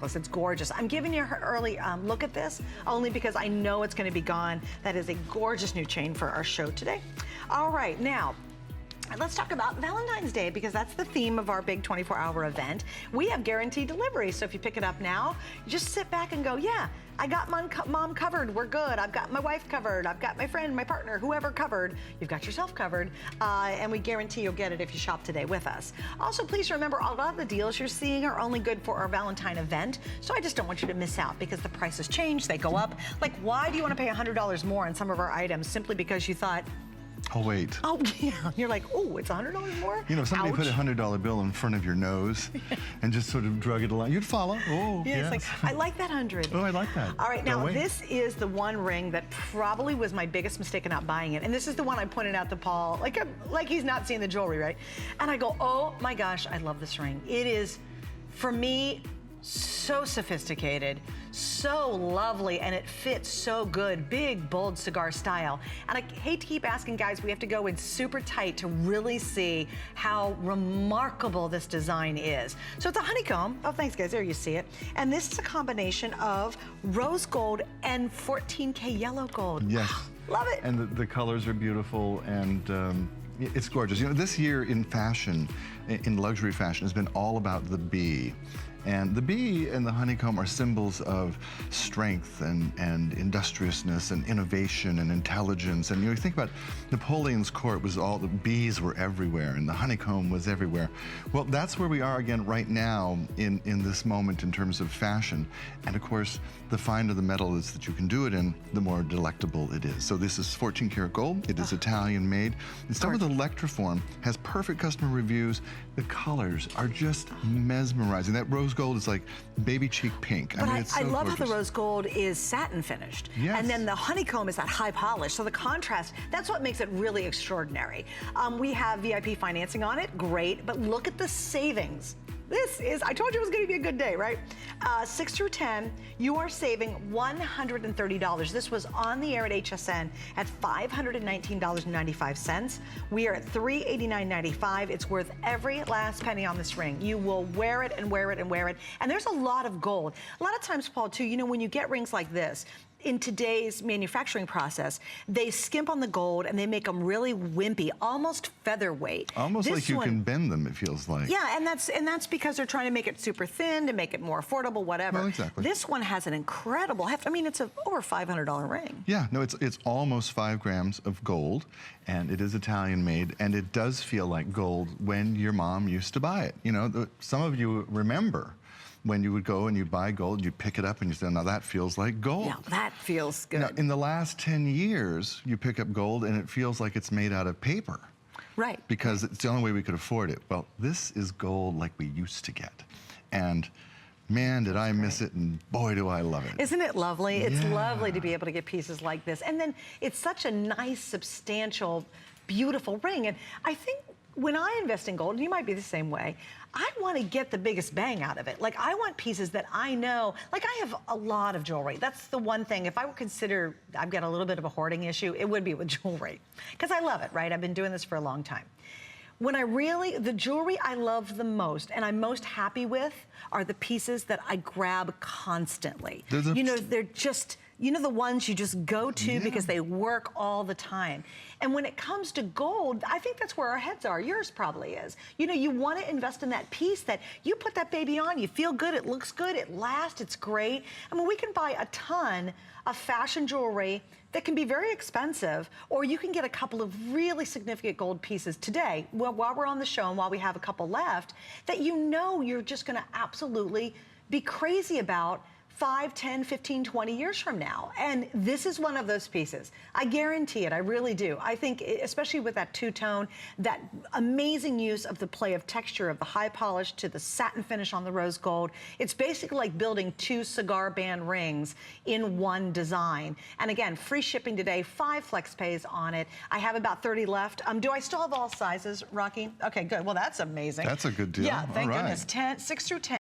It's gorgeous. I'm giving you an early look at this only because I know it's going to be gone. That is a gorgeous new chain for our show today. All right, now let's talk about Valentine's Day because that's the theme of our big 24-hour event. We have guaranteed delivery, so if you pick it up now, you just sit back and go, yeah, I got mom covered, we're good. I've got my wife covered, I've got my friend, my partner, whoever covered. You've got yourself covered, and we guarantee you'll get it if you shop today with us. Also, please remember, a lot of the deals you're seeing are only good for our Valentine event, so I just don't want you to miss out because the prices change, they go up. Like, why do you want to pay $100 more on some of our items simply because you thought, oh, wait. oh, yeah. You're like, oh, it's $100 more? You know, if somebody Ouch. put a $100 bill in front of your nose and just sort of drug it along, you'd follow. Oh, yeah, yes. It's like, I like that 100. Oh, I like that. All right, now this is the one ring that probably was my biggest mistake in not buying it. And this is the one I pointed out to Paul, like he's not seeing the jewelry, right? And I go, oh my gosh, I love this ring. It is, for me, so sophisticated, so lovely, and it fits so good. Big, bold cigar style. And I hate to keep asking, guys, we have to go in super tight to really see how remarkable this design is. So it's a honeycomb. Oh, thanks, guys. There you see it. And this is a combination of rose gold and 14K yellow gold. Yes. Love it. And the colors are beautiful, and it's gorgeous. You know, this year in fashion, in luxury fashion, has been all about the bee. And the bee and the honeycomb are symbols of strength and industriousness and innovation and intelligence. And you think about Napoleon's court was all, the bees were everywhere and the honeycomb was everywhere. Well, that's where we are again right now in this moment in terms of fashion. And of course, the finer the metal is that you can do it in, the more delectable it is. So this is 14 karat gold. It is Italian made. And some of the Electroform has perfect customer reviews. The colors are just mesmerizing. That rose gold is like baby cheek pink. But I mean, it's so I love gorgeous. how the rose gold is satin finished. Yes. And then the honeycomb is that high polish. So the contrast, that's what makes it really extraordinary. We have VIP financing on it, great, but look at the savings. This is, I told you it was gonna be a good day, right? 6 through 10, you are saving $130. This was on the air at HSN at $519.95. We are at $389.95. It's worth every last penny on this ring. You will wear it and wear it and wear it. And there's a lot of gold. A lot of times, Paul, too, you know, when you get rings like this, in today's manufacturing process, they skimp on the gold and they make them really wimpy, almost featherweight. Almost like you can bend them, it feels like. Yeah, and that's because they're trying to make it super thin, to make it more affordable, whatever. Well, exactly. This one has an incredible heft. I mean, it's over $500 ring. Yeah, no, it's almost 5 grams of gold, and it is Italian made, and it does feel like gold when your mom used to buy it. You know, some of you remember when you would go and you buy gold, you pick it up and you say, now that feels like gold. Yeah, that feels good. Now, in the last 10 years, you pick up gold and it feels like it's made out of paper. Right. Because it's the only way we could afford it. Well, this is gold like we used to get. And man, did I miss it, and boy, do I love it. Isn't it lovely? It's lovely to be able to get pieces like this. And then it's such a nice, substantial, beautiful ring. And I think when I invest in gold, and you might be the same way, I want to get the biggest bang out of it. Like, I want pieces that I know, like I have a lot of jewelry. That's the one thing, if I would consider I've got a little bit of a hoarding issue, it would be with jewelry. Because I love it, right? I've been doing this for a long time. When the jewelry I love the most and I'm most happy with are the pieces that I grab constantly. You know, they're just, you know, the ones you just go to because they work all the time. And when it comes to gold, I think that's where our heads are. Yours probably is. You know, you want to invest in that piece that you put that baby on, you feel good, it looks good, it lasts, it's great. I mean, we can buy a ton of fashion jewelry that can be very expensive, or you can get a couple of really significant gold pieces today, while we're on the show and while we have a couple left, that you know you're just gonna absolutely be crazy about 5, 10, 15, 20 years from now. And this is one of those pieces. I guarantee it, I really do. I think, especially with that two-tone, that amazing use of the play of texture of the high polish to the satin finish on the rose gold. It's basically like building 2 cigar band rings in one design. And again, free shipping today, 5 flex pays on it. I have about 30 left. Do I still have all sizes, Rocky? Okay, good, well that's amazing. That's a good deal. Yeah, thank all right. goodness. 6 through 10.